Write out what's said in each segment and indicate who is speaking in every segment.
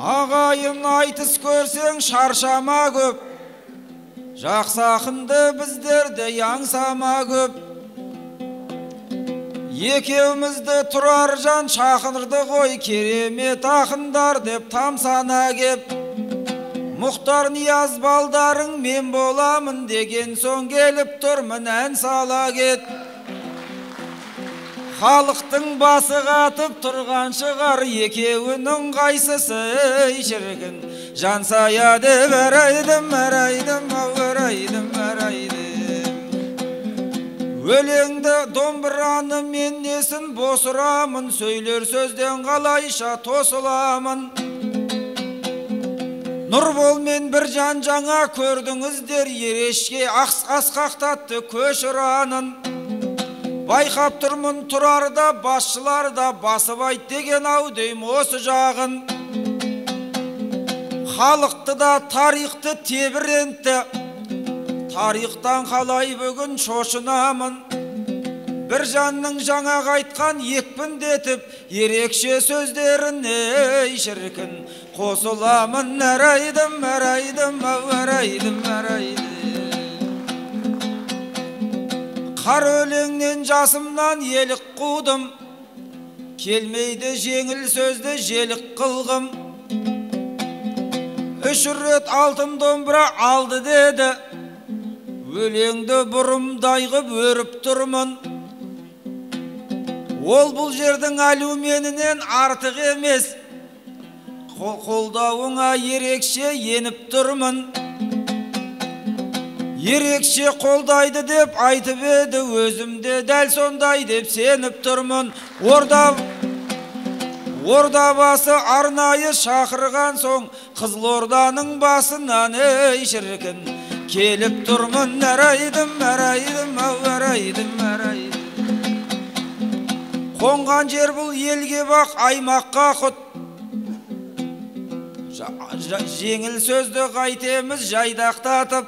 Speaker 1: Ағайын айтыс көрсең шаршама көп, жақсы ақынды біздерді яңсама көп. Екеумізді Тұраржан шақырды ғой, керемет ақындар деп тамсана кеп. Мұхтар Нияз балдарың мен боламын деген соң келіп тұрмын ән сала кет. Халықтың басы қатып тұрған шығар, екеуінің қайсысы шіркін. Жансая деп әрайдым, әрайдым, әрайдым, әрайдым. Өлеңді домбыраны мен несін босырамын, сөйлер сөзден қалайша тосыламын. Нұрбол мен Біржан жаңа көрдіңіздер, Ерешке асқақтатты көшіранын. Байқап тұрмын Тұрарда басшыларда басып айт деген ау дейм осы жағын. Халықты да тарихты тебірентті, тарихтан қалай бүгін шошынамын. Біржанның жаңа қайтқан екпіндетіп, ерекше сөздерін шіркін. Қосыламын әрайдым, әрайдым, әрайдым, әрайдым. Қар өлеңнен жасымнан елік қудым, келмейді жеңіл сөзді желік қылғым. Үш рет алтын домбыра алды деді, өлеңді бұрымдай ғып өріп тұрмын. Ол бұл жердің әлуменінен артық емес, қолдауыңа ерекше еніп тұрмын. Ерекше қолдайды деп айтып еді, өзімде дәл сондай деп сеніп тұрмын. Ордабасы арнайы шақырған соң, Қызылорданың басынан шіркін. Келіп тұрмын әрайдым, әрайдым, әрайдым, әрайдым. Қонған жер бұл елге бақ, аймаққа құт. Жеңіл сөзді қайтеміз жайдақтатып.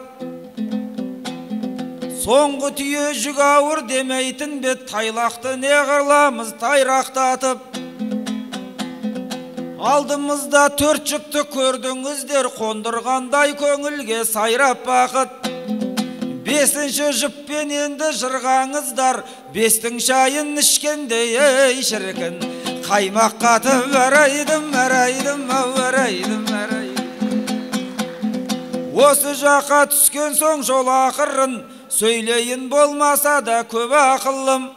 Speaker 1: Соңғы түйе жүк ауыр демейтін бет, тайлақты не қырламыз тайрақтатып. Алдымызда төрт жүкті көрдіңіздер, қондырғандай көңілге сайрап бақыт. Бесінші жүппен енді жырғаңыздар, бестің шайын ішкендей шіркін. Қаймақ қатып әрайдым, әрайдым, әрайдым, әрайдым. Осы жаққа түскен соң жол ақырын, сөйлейін болмаса да көп ақылым.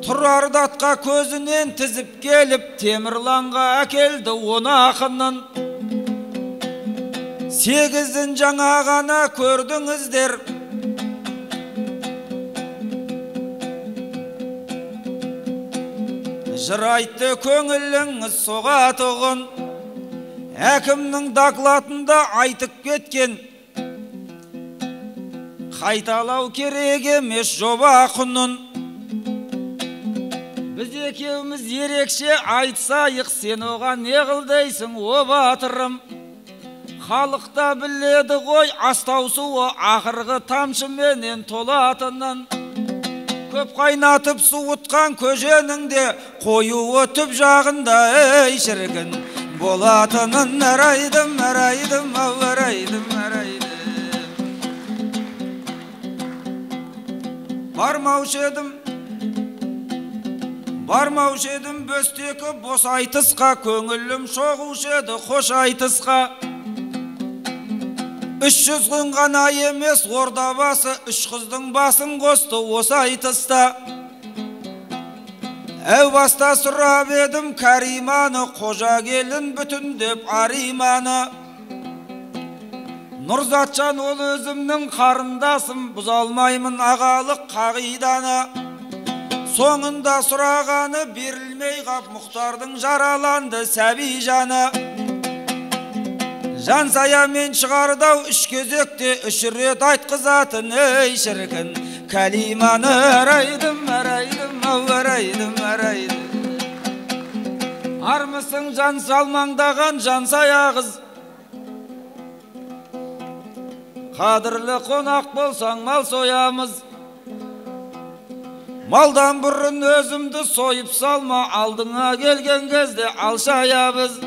Speaker 1: Тұрарды атқа көзінен тізіп келіп, Темірланға әкелді оны ақынын. Сегізін жаңа ғана көрдіңіздер, жыр айтты көңіліңіз соғатұғын. Әкімнің докладында айтып кеткен, қайталау керек емес жоба құнын. Біз екеуміз ерекше айтсайық, сен оған не қылдайсың о батырым. Халықта біледі ғой астау суы ақырғы тамшыменен толатынын. Көп қайнатып суытқан көженіңде, қоюы түп жағында шіркін. Болатынын әрайдым, әрайдым, әрайдым, әрайдым. Бармаушы едім бөстекі бос айтысқа, көңілім шоғушы еді қош айтысқа. 300 күн ғана емес Ордабасы, 3 қыздың басын қосты осы айтыста. Әу баста сұрап едім Кәриманы, қожа келін бүтіндеп Ариманы. Нұрзатжан ол өзімнің қарындасым, бұзалмаймын ағалық қағиданы. Соңында сұрағаны берілмей қап, Мұхтардың жараланды сәби жаны. Жансаямен шығардау 3 кезекте 3 рет айтқызатын шіркін. Кәлиманы әрайдым, әрайдым, әрайдым, әрайдым. Армысың жан салмаңдаған Жансая қыз, қадірлі қонақ болсаң мал соямыз. Малдан бұрын өзімді сойып салма, алдыңа келген кезде алшаябыз.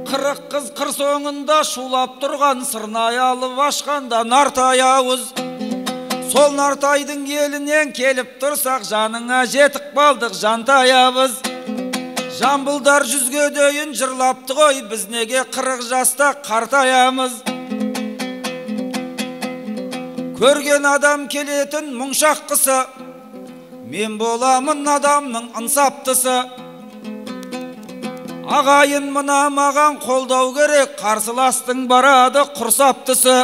Speaker 1: Қырық қыз қыр соңында шулап тұрған, сырнай алып ашқанда нартаяуыз. Сол нартайдың елінен келіп тұрсақ, жаныңа жетік балдық жантаябыз. Жамбылдар жүзге дейін жырлапты ғой, біз неге 40 жаста қартаямыз. Көрген адам келетін мұңшаққысы, мен боламын адамның ынсаптысы. Ағайын мына маған қолдау керек, қарсыластың барады құрсаптысы.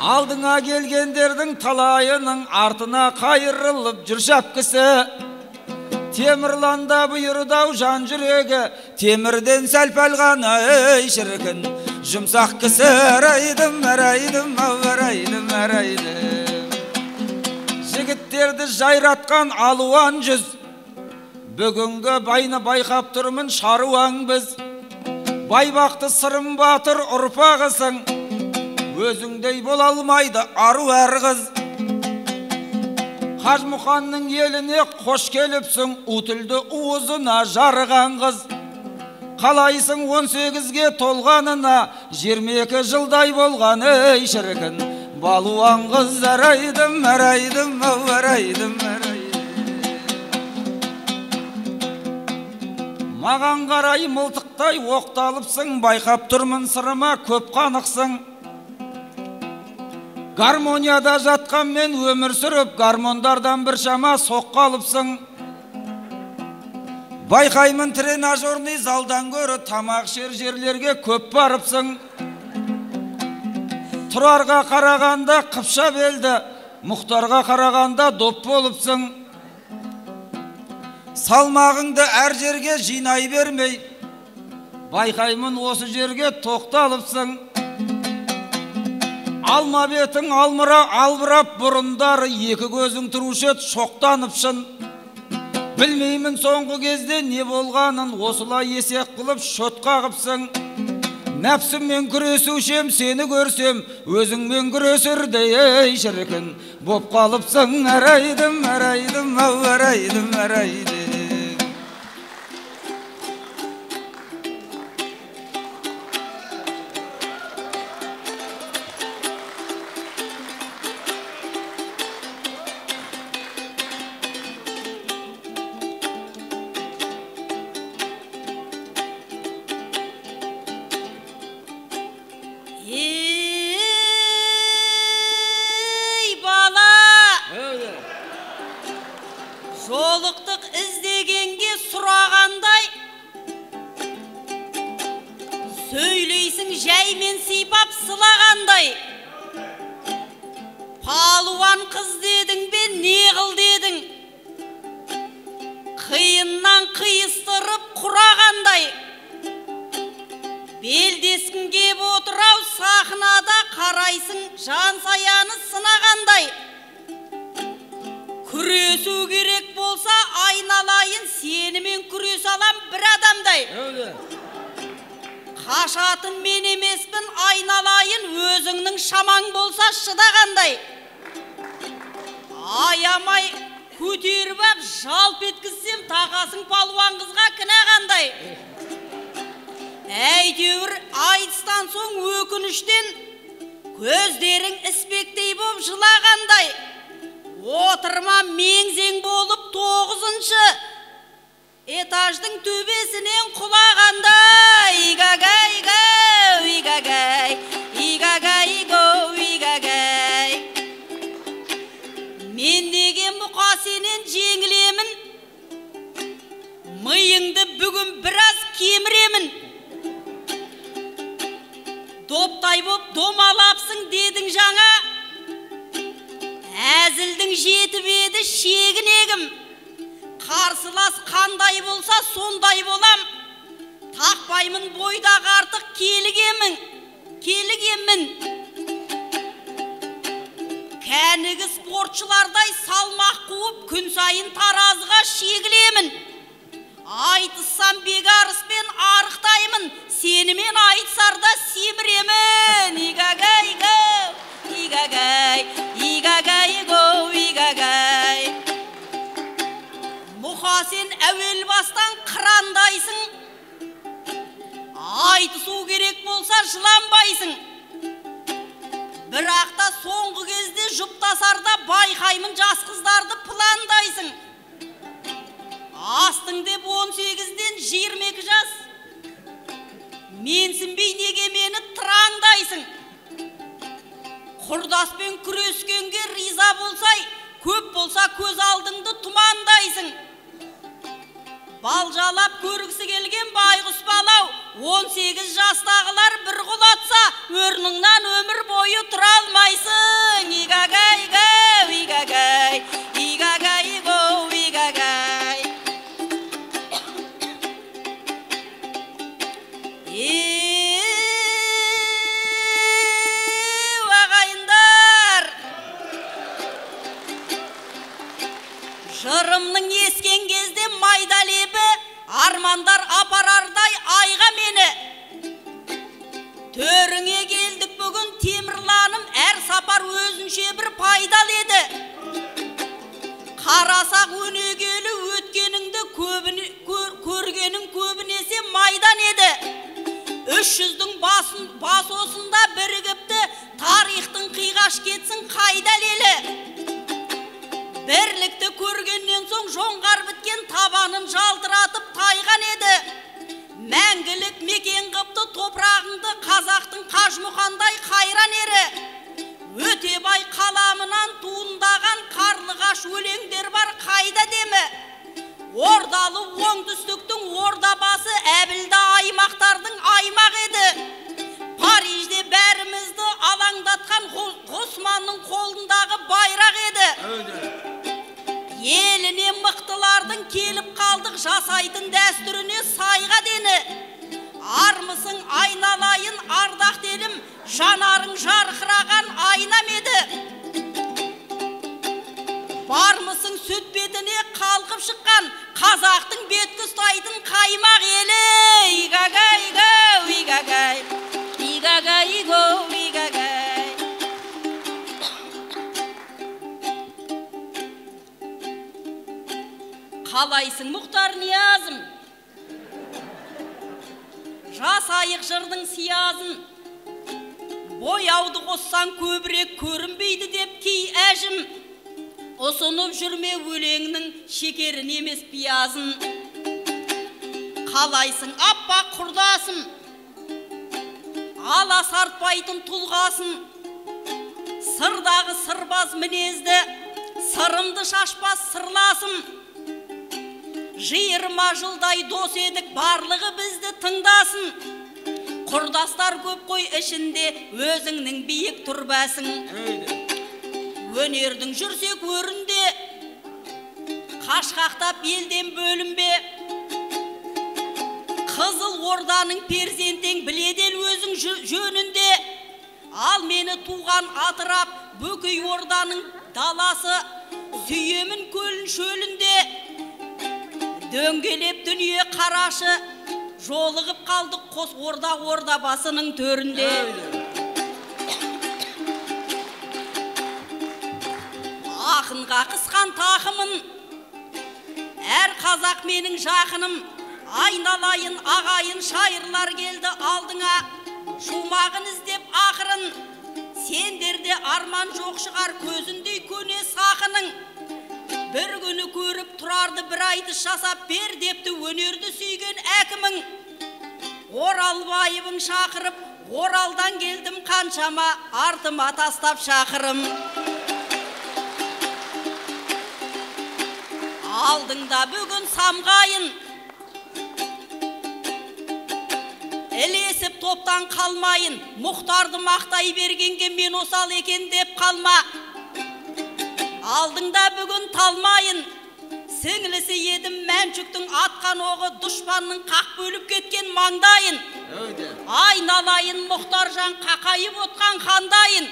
Speaker 1: Алдыңа келгендердің талайының артына қайырылып жүр шапкісі. Темірланда бұйырдау жан жүрегі, темірден сәл-пәл ғана ей шіркін. Жұмсақ кісі әрайдым, әрайдым, әрайдым, әрайдым. Жігіттерді жайратқан алуан жүз, бүгінгі байны байқап тұрмын шаруаң біз. Байбақты сырым батыр ұрпағысың, өзіңдей бола алмайды ару әр қыз. Қажмұқанның еліне қош келіпсің, утілді уызына жарыған қыз. Қалайсың 18-ге толғанына, 22 жылдай болған ей шіркін. Балуан қыз әрайдым, әрайдым, әрайдым, әрайдым. Маған қарай мылтықтай оқталыпсың, байқап тұрмын сырыма көп қанықсың. Гармонияда жатқан мен өмір сүріп, гармондардан бір шама соққалыпсың. Байқаймын тренажерный залдан көрі тамақ жерлерге көп барыпсың. Тұрарға қарағанда қыпша белді, Мұхтарға қарағанда доп болыпсың. Салмағыңды әр жерге жинай бермей, байқаймын осы жерге тоқталыпсың. Алма бетің алмыра албырап бұрындары, екі көзің тұрушы ет шоқтаныпшын. Білмеймін соңғы кезде не болғанын, осылай есек қылып шөт қағыпсың. Нәпсіммен күресушем, сені көрсем, өзіңмен күресердей ей шіркін. Боп қалыпсың әрайдым, әрайдым, әрайдым, әрайдым.
Speaker 2: Жолықтық іздегенге сұрағандай, сөйлейсің жәймен сипап сылағандай. Палуан қыз дедің бе, не қыл дедің? Қиыннан қиыстырып құрағандай. Белдескін кеп отырау сахнада, қарайсың жан саяны сынағандай. Күресу керек болса айналайын, сенімен күрес алам бір адамдай. Қашатын мен емеспін, айналайын, өзіңнің шамаң болса шыдағандай. Аямай көтеріп ап жалп еткізсем, тағасың палуан қызға кінағандай. Әйтеуір айтыстан соң өкініштен көздерің іспектей боп жылағандай. Отырма меңзең болып 9-шы этаждың төбесінен құлағандай. Игагай гоу, игагай, игагай гоу, игагай. Мен деген бұқа сенен жеңілемін, миыңды бүгін біраз кеміремін. Доптай боп домалапсың дедің жаңа, әзілдің жетіп еді шегінегім. Қарсылас қандай болса сондай болам, тақпаймын бойдағы артық келігемін. Кәнігі спортшылардай салмақ қуып, күн сайын таразыға шегілемін. Айтыссам бегарыспен арықтаймын, сенімен айтсарда семіремін. Игагай гоу, игагай. қуанбайсың, айтысу керек болса жыланбайсың. Бірақ та соңғы кезде жұптасарда байқаймын жас қыздарды пландайсың. Астың деп 18-ден 22 жас, менсінбей неге мені тыраңдайсың. Құрдаспен күрескенге риза болсай, көп болса көз алдыңды тұмандайсың. Балжалап көргісі келген байғұс балау, 18 жастағылар бір құлатса, өрніңнен өмір бойы тұра алмайсың. Игагай гоу, игагай, игагай гоу, игагай. Ағайындар, жырымның ескен кезде майда лебі, армандар апарардай айға мені. Төріңе келдік бүгін темірланым, әр сапар өзінше бір пайдал еді. Қарасақ өнегелі өткеніңді көргенің көбінесе майдан еді. 300-дің бас осында бірігіпті, тарихтың қиғаш кетсін қайда лелі. Бірлікті көргеннен соң жоңғар біткен табанын жалтыратып тайған еді. Мәңгілік мекен қыпты топырағыңды қазақтың қажмұқандай қайран ері. Өтебай қаламынан туындаған қарлығаш өлеңдер бар қайда демі. Ордалы оңтүстіктің ордабасы әбілді аймақтардың аймақ еді. Парижде бәрімізді алаңдатқан Ғосманның қолындағы байрақ еді. Еліне мықтылардың келіп қалдық, жасайтын дәстүріне сайға дені. Армысың айналайын ардақ делім, жанарың жарқыраған айнам еді. Бармысың сүт бетіне қалқып шыққан, қазақтың беткі ұстайтын қаймақ елі. Игагай гоу, игагай, игагай гоу, игагай. Қалайсың Мұхтар Ниязым, жасайық жырдың сиязын. Бояуды қоссаң көбірек көрінбейді деп кей әжім. Ұсынып жүрме өлеңнің шекерін емес пиязын. Қалайсың аппақ құрдасым, ала сартпайтын тұлғасын. Сырдағы сырбаз мінезді, сырымды шашпас сырласым. Жиырма жылдай дос едік, барлығы бізді тыңдасын. Құрдастар көп қой ішінде, өзіңнің биік тұрбасың. Өнердің жүрсек өрінде, қашқақтап елден бөлінбе. Қызыл орданың перзентең біледел өзің жөнінде. Ал мені туған атырап, бөкей орданың даласы, сүйемін көлін шөлінде. Дөңгелеп дүние қарашы, жолығып қалдық қос орда басының төрінде. Ақынға қысқан тақымын, әр қазақ менің жақыным. Айналайын ағайын шайырлар келді алдыңа, шумағын іздеп ақырын. Сендерде арман жоқ шығар, көзіндей көне сақының. Бір күні көріп тұрарды бір айтыс жасап бер депті өнерді сүйген әкімің. Оралбайыбың шақырып, Оралдан келдім қаншама, артыма тастап шақырым. Алдыңда бүгін самғайын, ілесіп топтан қалмайын. Мұхтарды мақтай бергенге мен осал екен деп қалма. Алдыңда бүгін талмайын, сіңлісі едім Мәншүктің атқан оғы, дұшпанның қақ бөліп кеткен маңдайын. Айналайын Мұхтаржан қақайып отқан қандайын.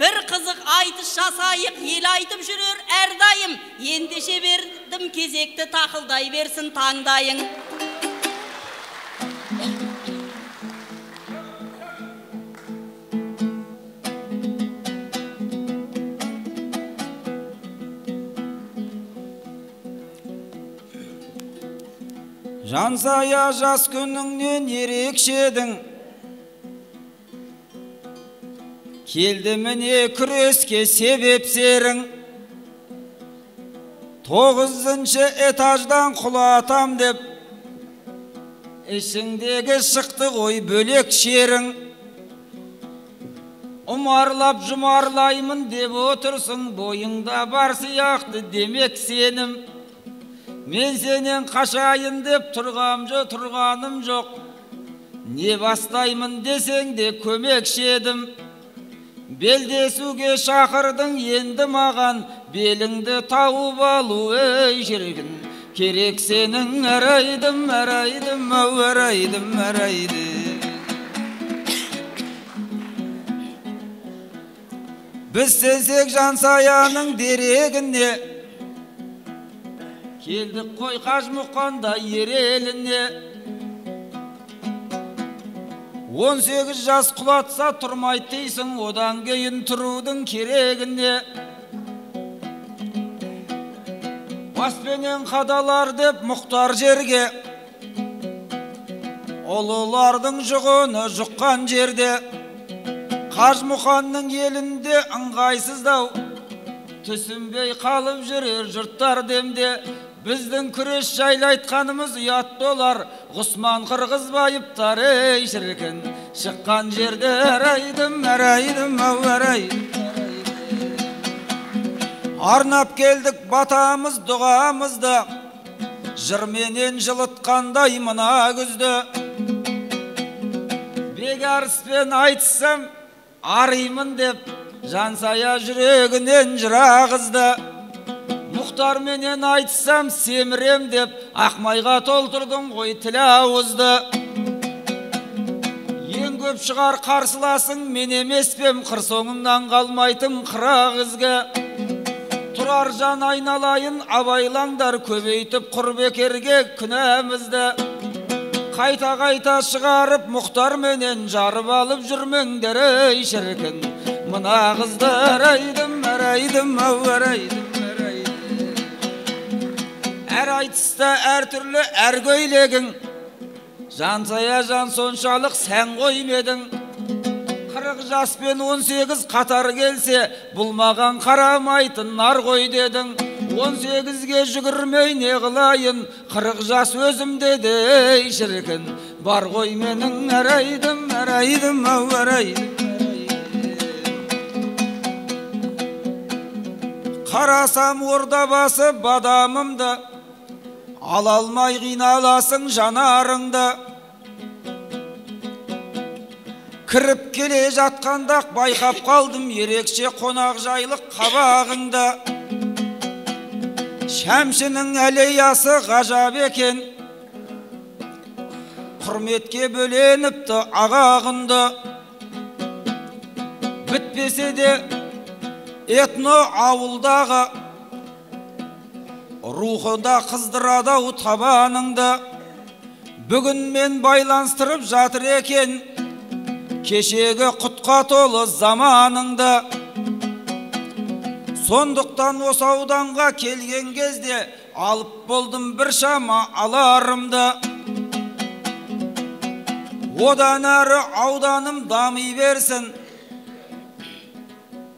Speaker 2: Бір қызық айтыс жасайық, ел айтып жүрер әрдайым. Ендеше бердім кезекті, тақылдай берсін таңдайың.
Speaker 1: Жансая жас күніңнен ерекшедің, келді міне күреске себеп серің. 9-шы этаждан құлатам деп, ішіңдегі шықты ғой бөлек шерің. Ұмарлап жұмарлаймын деп отырсың, бойыңда бар сияқты демек сенім. Мен сенен қашайын деп тұрғаным жоқ, не бастаймын десең де көмекші едім. Белдесуге шақырдың енді маған, беліңді тауып алу ей шіркін. Керек сенің әрайдым, әрайдым, ау әрайдым, әрайдым. Біз сенсек Жансаяның дерегіне, келдік қой Қажымұқанда ереліне. 18 жас құлатса тұрмайды дейсің, одан кейін тұрудың керегіне. Баспенен қадалар деп мұқтар жерге, ұлылардың жұғыны жұққан жерде. Қажымұқанның елінде ыңғайсыздау, түсінбей қалып жүрер жұрттар демде. Біздің күрес жайлы айтқанымыз ұят болар, Ғұсман Қырғызбаевтар ей шіркін. Шыққан жерде әрайдым, әрайдым, ау әрайдым. Арнап келдік батамыз дұғамызды, жырменен жылытқандай мына күзді. Бекарыспен айтсам арымын деп, Жансая жүрегінен жырағызды. Мұхтар менен айтсам семірем деп, Ақмайға толтырдың ғой тіл ауызды. Ең көп шығар қарсыласың мен емеспем, қыр соңымнан қалмайтын қырағызға. Тұрар жан айналайын абайлаңдар, көбейтіп құр бекерге күнәмізді. Қайта шығарып Мұхтар менен жарып алып жүрмеңдер ей шіркін. Мына қызды әрайдым, әрайдым, ау әрайдым, әрайдым. Әр айтыста әр түрлі әр көйлегің, Жансая жан соншалық сән қоймедің. 40 жас пен 18 қатар келсе, бұл маған қарамайтын нар қой дедің. 18-ге жүгірмей не қылайын, 40 жас өзімде де ей шіркін. Бар ғой менің әрайдым, әрайдым, ау әрайдым. Қарасам ордабасы бадамымды, ала алмай қиналасың жанарыңды. Кіріп келе жатқанда байқап қалдым ерекше қонақ жайлық қабағыңды. Шәмшінің әлейасы ғажап екен, құрметке бөленіпті ағағынды. Бітпесе де этно ауылдағы, рухында қыздырадау табаныңды. Бүгін мен байланыстырып жатыр екен, кешегі құтқа толы заманыңды. Сондықтан осы ауданға келген кезде алып болдым бір шама аларымды. Одан әрі ауданым дами берсін,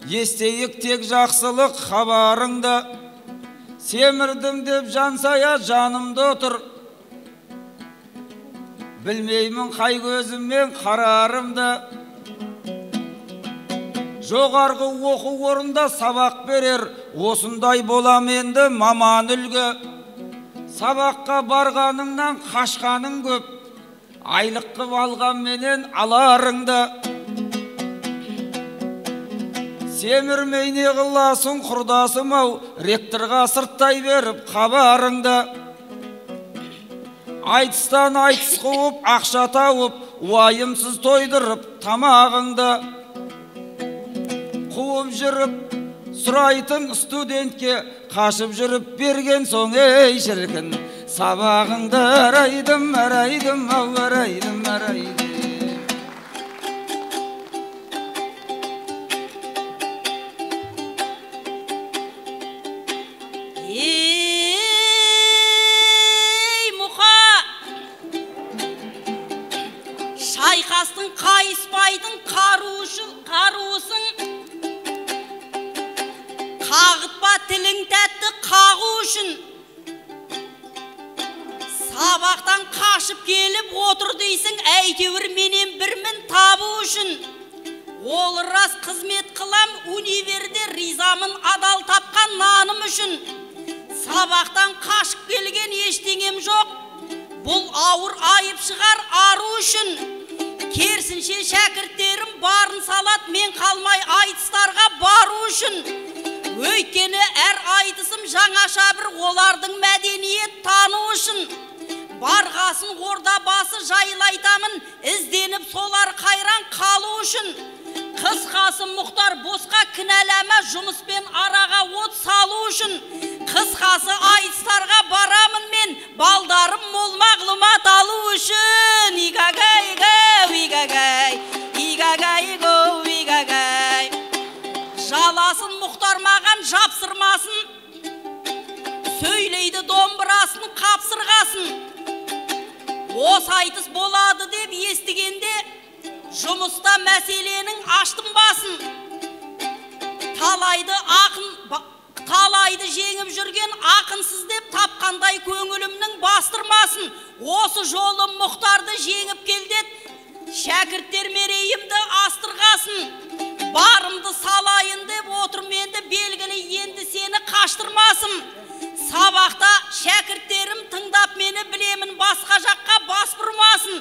Speaker 1: естейік тек жақсылық хабарыңды. Семірдім деп Жансая жанымды отыр, білмеймін қай көзіммен қарарымды. Жоғарғы оқу орында сабақ берер, осындай болам енді маман үлгі. Сабаққа барғаныңнан қашқаның көп, айлық қып алған менен аларыңды. Семірмей не қыласың құрдасым ау, ректорға сырттай беріп хабарыңды. Айтыстан айтыс қуып, ақша тауып, уайымсыз тойдырып тамағыңды. Қуып жүріп, сұрайтын студентке қашып жүріп берген соң ей шіркін. Сабағыңды әрайдым, әрайдым, ау әрайдым, әрайдым.
Speaker 2: Мұқа дейсің, әйтеуір менен бірмін табу үшін. Ол рас қызмет қылам универде, ризамын адал тапқан наным үшін. Сабақтан қашып келген ештеңем жоқ, бұл ауыр айып шығар ару үшін. Керсінше шәкірттерім барын салат, мен қалмай айтыстарға бару үшін. Өйткені әр айтысым жаңаша бір олардың мәдениет тану үшін. Барғасын орда басы жайлайтамын, ізденіп солар қайран қалу үшін. Қысқасы Мұхтар босқа кінәлама, жұмыспен араға от салу үшін. Қысқасы айтыстарға барамын мен, балдарым мол мағлұмат алу үшін. Игагай-гау, игагай, игагай-гау, игагай. Жаласын Мұхтар маған жапсырмасын, сөйлейді домбырасын қапсырғасын. Осы айтыс болады деп естігенде, жұмыста мәселенің аштым басын. Талайды жеңіп жүрген ақынсыз деп тапқандай көңілімнің бастырмасын. Осы жолы Мұхтарды жеңіп келдет, шәкірттер мерейімді астырғасын. Барымды салайын деп отырменді, белгілі енді сені қаштырмасын. Сабақта шәкірттерім тыңдап мені, білемін басқа жаққа бас бұрмасын.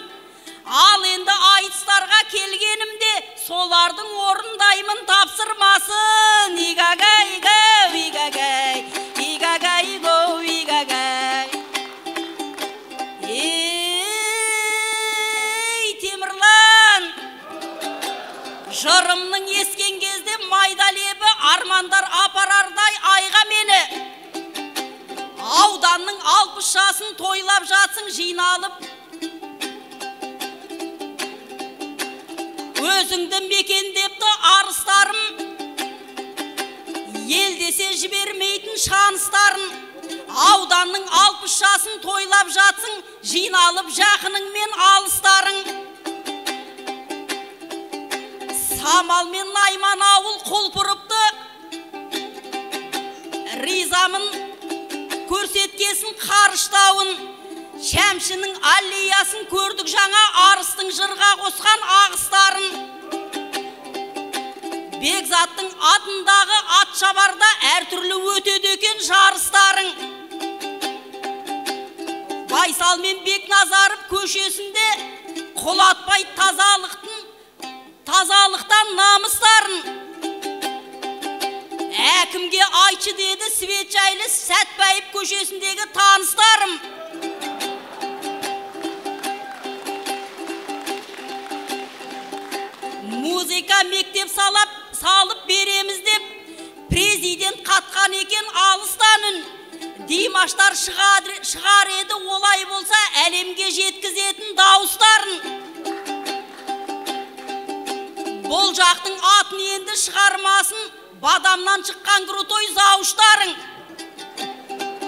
Speaker 2: Ал енді айтыстарға келгенімде, солардың орындаймын тапсырмасын. Игагай-гау, игагай, игагай-гау, игагай. Ей, Темірлан, жырымның ескен кезде майда лебі армандар апарардай айға мені. Ауданның 60 жасын тойлап жатсың жиналып, өзіңді мекендепті арыстарым, ел десе жібермейтін шаныстарын. Ауданның 60 жасын тойлап жатсың, жиналып жақыныңмен алыстарың. Самал мен Найман ауыл құлпырыпты, ризамын көрсеткесін қарыштауын. Шәмшінің аллеясын көрдік жаңа, арыстың жырға қосқан ағыстарын. Бекзаттың атындағы ат шабарда әртүрлі өтеді екен жарыстарың. Байсал мен Бекназаров көшесінде құлатпай тазалықтан намыстарын. Әкімге айтшы деді Светжайлы Сәтбаев көшесіндегі таныстарым. Музыка мектеп салып береміз деп, президент қатқан екен алыстан үн. Димаштар шығар еді, олай болса әлемге жеткізетін дауыстарын. Бұл жақтың атын енді шығармасын, бадамнан шыққан крутой зауыштарың.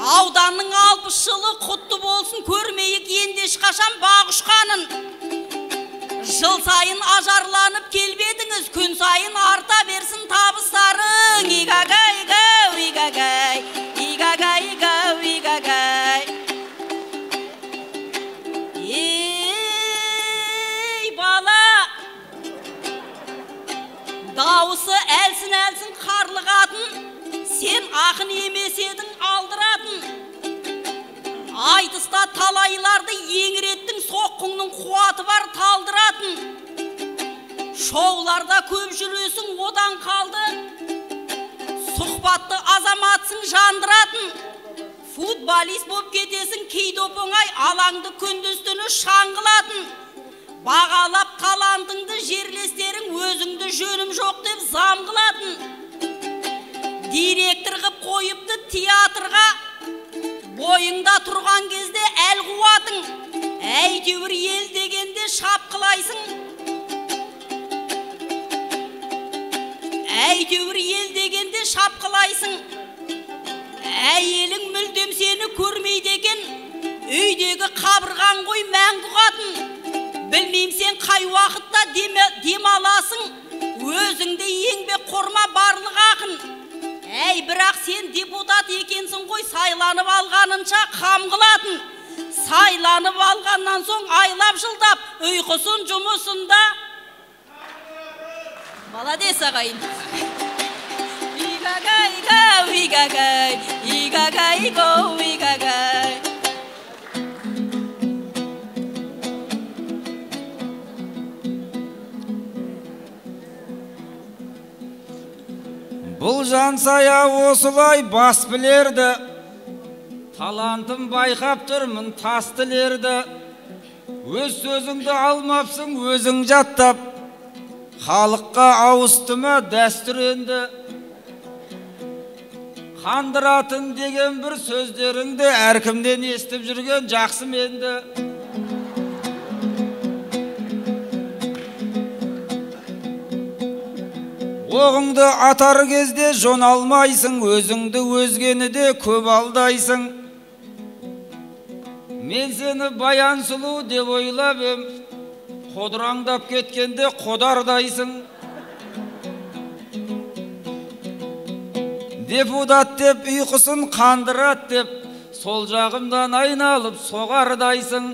Speaker 2: Ауданның 60 жылы құтты болсын, көрмейік енді ешқашан бақ ұшқанын. Жыл сайын ажарланып келбедіңіз, күн сайын арта берсін табыстарың. Игагай-гау, игагай, игагай-гау, игагай. Ей, бала, дауысы әлсін-әлсін қарлығатын, сен ақын емес едің алдыратын. Айтыста талайларды еңіреттің, соққыңның қуаты бар талдыратын. Шоуларда көп жүресің, одан қалды, сұхбатты азаматсың жандыратын. Футболист боп кетесің, кейде оңай, алаңды күндіз-түні шаңғылатын. Бағалап талантыңды жерлестерің, өзіңді жөнім жоқ деп замғылатын. Директор қып қойыпты театрға, бойыңда тұрған кезде әл қуатың. Әйтеуір ел дегенде шапқылайсың. Әйтеуір ел дегенде шапқылайсың. Әйелің мүлдем сені көрмейді екен, үйдегі қабырған ғой мәңгі қатын. Білмейм сен қай уақытта демаласың, өзіңді еңбек қорма барлық ақын. Әй, бірақ сен депутат екенсің ғой, сайланып алғанынша қам қылатын. сайланып алғаннан соң айлап жылдап ұйқысын жұмысында. Молодец ағайын. Игагай, игагай, игагай, игагай.
Speaker 1: Бұл жансая осылай бас білерді, талантым байқап тұрмын тас тілерді. Өз сөзіңді алмапсың өзің жаттап, халыққа ауысты ма дәстүр енді. Қандыратын деген бір сөздеріңді әркімден естіп жүрген жақсы менді. Оғыңды атар кезде жон алмайсың, өзіңді өзгені де көп алдайсың. Мен сені баян сұлу деп ойлап ем, қодыраңдап кеткенде қодардайсың. Депутат деп ұйқысын қандырат деп, сол жағымдан айналып соғардайсың.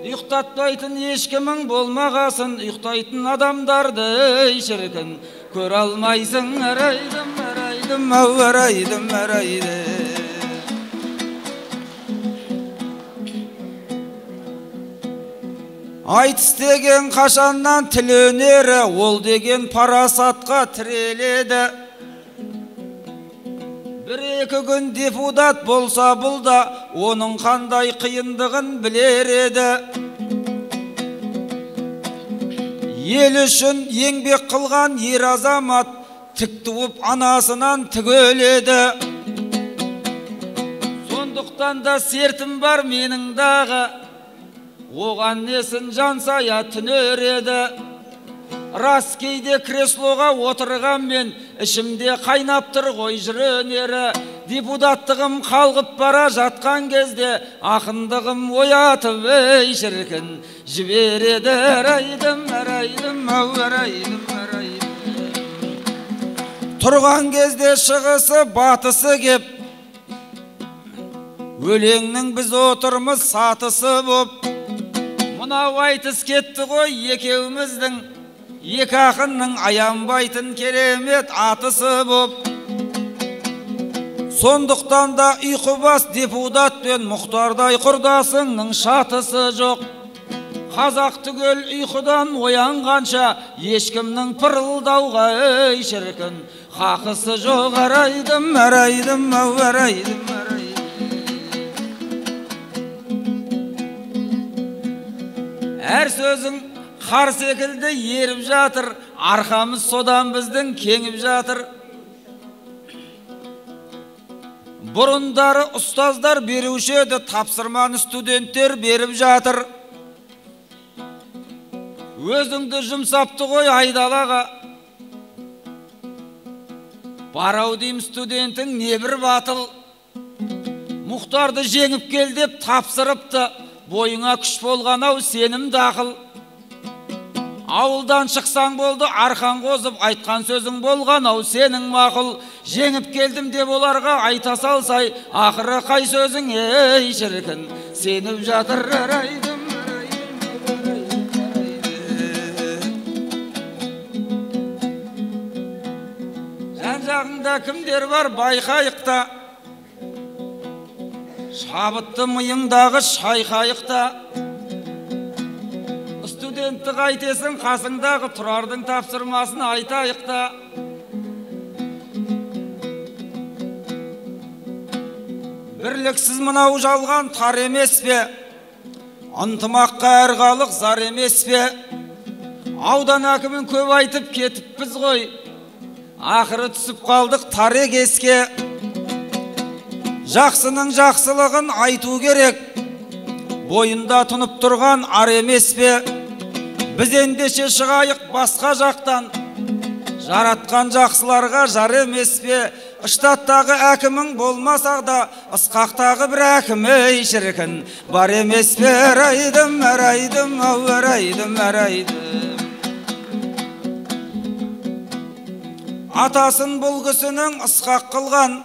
Speaker 1: Ұйықтатпайтын ешкімің болмағасын, ұйықтайтын адамдарды шіркін көр алмайсың. Арайдым, арайдым, ау арайдым, арайды. Айтыс деген қашаннан тіл өнері, ол деген парасатқа тіреледі. Бір-екі күн депутат болса бұл да, оның қандай қиындығын білер еді. Ел үшін еңбек қылған ер азамат, тік туып анасынан түгеледі. Сондықтан да сертім бар менің дағы, оған несін жансая түнер еді. Рас кейде креслоға отырған мен, ішімде қайнап тұр ғой жүренері. Депутаттығым қалғып бара жатқан кезде, ақындығым оятып шіркін жібереді. Арайдым, арайдым, ау арайдым, арайдым. Тұрған кезде шығысы батысы кеп, өлеңнің біз отырмыз сатысы боп. Мынау айтыс кетті ғой екеуміздің, екі ақынның аянбайтын керемет атысы боп. Сондықтан да ұйқыбас депутат пен Мұхтардай құрдасыңның шатысы жоқ. Қазақ түгел ұйқыдан оянғанша, ешкімнің пырылдауға шіркін хақысы жоқ. Арайдым, арайдым, ау арайдым, арайдым. Әр сөзің қар секілді еріп жатыр, арқамыз содан біздің кеңіп жатыр. Бұрындары ұстаздар беруші еді, тапсырманы студенттер беріп жатыр. Өзіңді жұмсапты ғой айдалаға, барау дейм студентің не бір батыл. Мұхтарды жеңіп кел деп тапсырыпты, бойыңа күш болған ау сенім дақыл. Ауылдан шықсаң болды арқан қозып, айтқан сөзің болған ау сенің мақұл. Жеңіп келдім деп оларға айта салсай, ақыры қай сөзің шіркін сеніп жатыр. Арайдым, жан жағыңда кімдер бар байқайықта, шабытты миыңдағы шайқайықта. Студентті қайтесің қасыңдағы тұрардың тапсырмасын айтайықта. Бірліксіз мынау жалған тар емес пе, ынтымаққа әр халық зар емес пе. Аудан әкімін көп айтып кетіппіз ғой, ақыры түсіп қалдық тарек еске. Жақсының жақсылығын айту керек, бойында тұнып тұрған ар емес пе. Біз ендеше шығайық басқа жақтан, жаратқан жақсыларға жар емес пе. Штаттағы әкімің болмасақ да, ысқақтағы бір әкім шіркін бар емес пе. Арайдым, арайдым, ау арайдым, арайдым. Атасын бұл кісінің ысқақ қылған,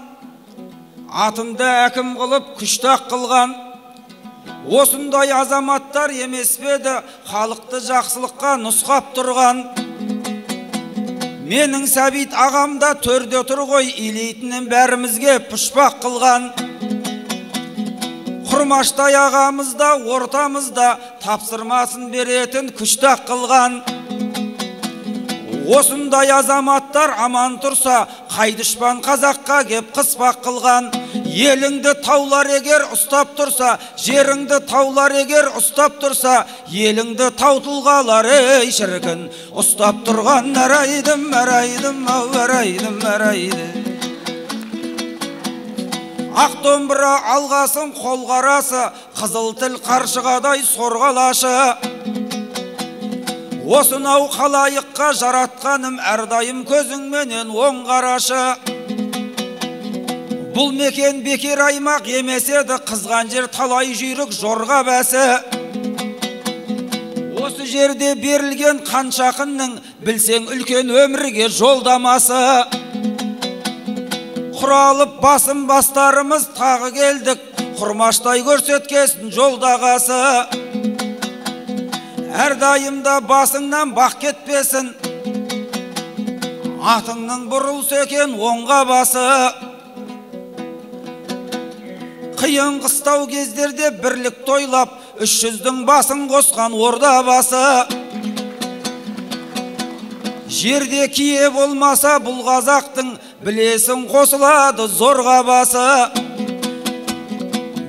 Speaker 1: атымды әкім қылып күштақ қылған. Осындай азаматтар емес пе еді халықты жақсылыққа нұсқап тұрған. Менің Сәбит ағамда төрде тұр ғой, илейтінін бәрімізге пұшпақ қылған. Құрмаштай ағамызда ортамызда тапсырмасын беретін күштақ қылған. Осындай азаматтар аман тұрса, қай дұшпан қазаққа кеп қыспақ қылған. Еліңді таулар егер ұстап тұрса, жеріңді таулар егер ұстап тұрса, еліңді тау тұлғалар ей шіркін ұстап тұрған. Әрайдым, әрайдым, ау әрайдым, әрайды. Ақ домбыра алғасын қолғарасы, қызыл тіл қаршығадай сорғалашы. Осынау қалайыққа жаратқаным әрдайым көзіңменен оң қарашы. Бұл мекен бекер аймақ емес еді, қызған жер талай жүйрік жорға бәсі. Осы жерде берілген қаншақынның білсең үлкен өмірге жолдамасы. Құралып басым бастарымыз тағы келдік, құрмаштай көрсеткесін жолдағасы. Әрдайымда басыңнан бақ кетпесін, атыңның бұрылса екен оңға басы. Қиын қыстау кездерде бірлік тойлап, 300-дің басын қосқан орда басы. Жерде кие болмаса бұл қазақтың, білесін қосылады зорға басы.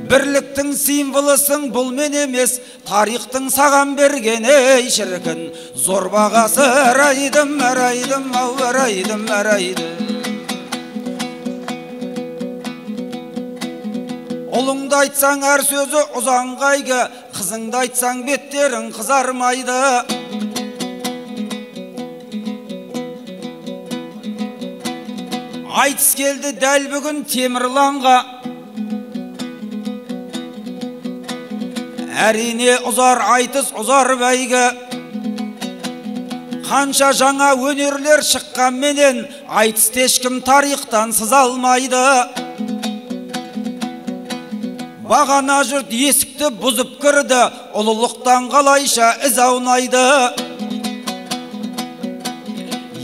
Speaker 1: Бірліктің символысың бұл мен емес, тарихтың саған берген ей шіркін зор бағасы. Әрайдым, әрайдым, ау әрайдым, әрайды. Ұлыңды айтсаң әр сөзі ұзан қайғы, қызыңды айтсаң беттерің қызармайды. Айтыс келді дәл бүгін Темірланға, әрине ұзар айтыс ұзар бәйгі. Қанша жаңа өнерлер шыққан менен, айтысты ешкім тарихтан сыза алмайды. Бағана жұрт есікті бұзып кірді, ұлылықтан қалайша із аунайды.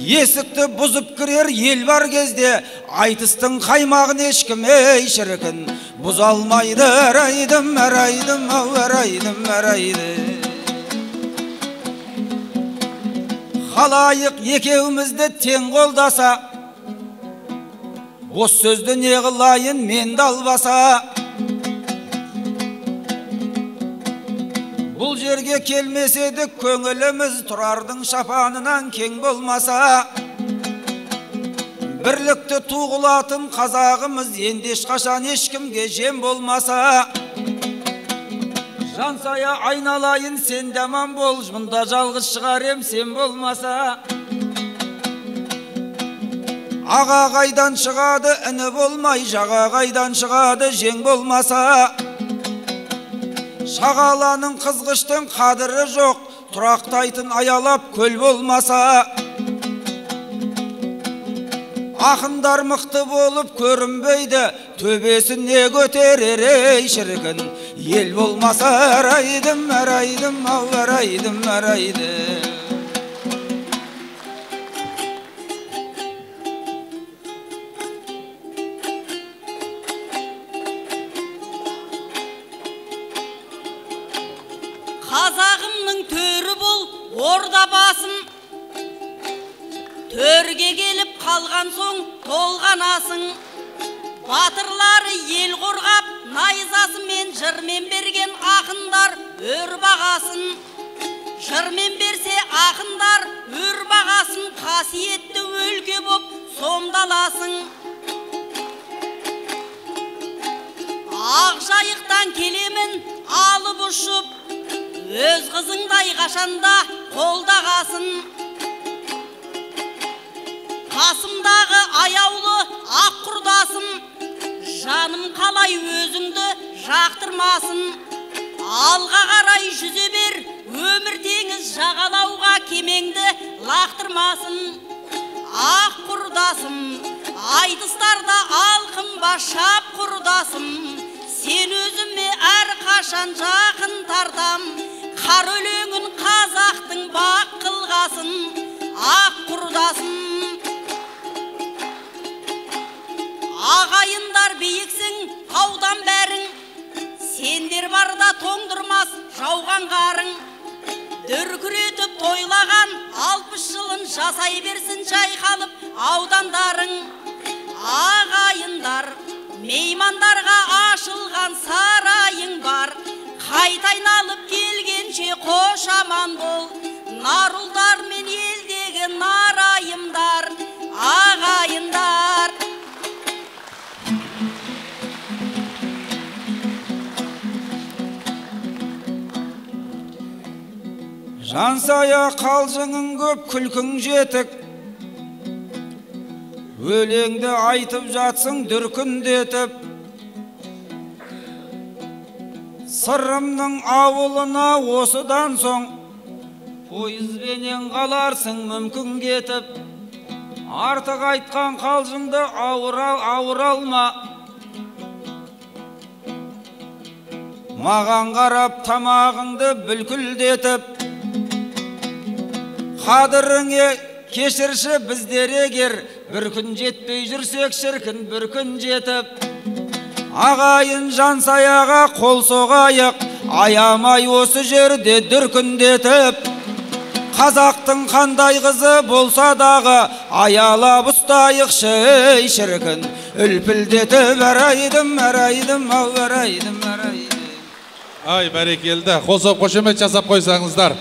Speaker 1: Есікті бұзып кірер ел бар кезде, айтыстың қаймағын ешкім ей шіркін бұза алмайды. Әрайдым, әрайдым, ау әрайдым, әрайды. Халайық екеумізді тең қолдаса, бос сөзді не қылайын мен далбаса. Бұл жерге келмеседі көңіліміз, тұрардың шапанынан кең болмаса. Бірлікті туғылатын қазағымыз, енді ешқашан ешкімге жем болмаса. Жансая айналайын сен даман бол, мұнда жалғыз шығарем сен болмаса. Аға қайдан шығады іні болмай, жаға қайдан шығады жең болмаса. Шағаланың қызғыштың қадірі жоқ, тұрақтайтын аялап көл болмаса. Ақындар мықты болып көрінбейді, төбесін не көтерер ей шіркін ел болмаса. Әрайдым, әрайдым, ау әрайдым, әрайды.
Speaker 2: Қазағымның төрі бол, орда басын, төрге келіп қалған соң толғанасың. Батырлары ел қорғап, найзасымен жырмен берген ақындар өр бағасын. Жырмен берсе ақындар өр бағасын, қасиетті өлке боп сомдаласың. Ақ жайықтан келемін алып ұшып, өз қызыңдай қашанда қолдағасын. Қасымдағы аяулы ақ құрдасым, жаным қалай өзіңді жақтырмасын. Алға қарай жүзе бер, өмір теңіз жағалауға кемеңді лақтырмасын. Ақ құрдасым, айтыстарда алқынба шап құрдасым. құрдасым, сен өзіме әр қашан жақын тартам. Қар өлеңін қазақтың бақ қылғасын, ақ құрдасым. Ағайындар биіксің, таудан бәрің, сендер барда тоңдырмас жауған қарың. Дүркіретіп тойлаған 60 жылын жасай берсін жайқалып аудандарың. Ағайындар, меймандарға ашылған сарайың бар, қайта айналып келгенше қош аман бол. Нарулдар мен елдегі нарайымдар, ағайындар.
Speaker 1: Жансая қалжыңың көп, күлкің жетік, өлеңді айтып жатсың дүркіндетіп. Сырымның ауылына осыдан соң пойызбенен қаларсың мүмкін кетіп. Артық айтқан қалжыңды ауыр алма, маған қарап тамағыңды бүлкілдетіп. Қадіріңе кешірші біздер егер, бір күн жетпей жүрсек шіркін бір күн жетіп. Ағайын Жансаяға қол соғайық, аямай осы жерде дүркіндетіп. Қазақтың қандай қызы болса дағы, аялап ұстайықшы ей шіркін, үлпілдетіп әрайдым, әрайдым, ау әрайдым, әрайдым.
Speaker 3: Ай, бәрекелді, қол соғып қошемет жасап қойсаңыздар.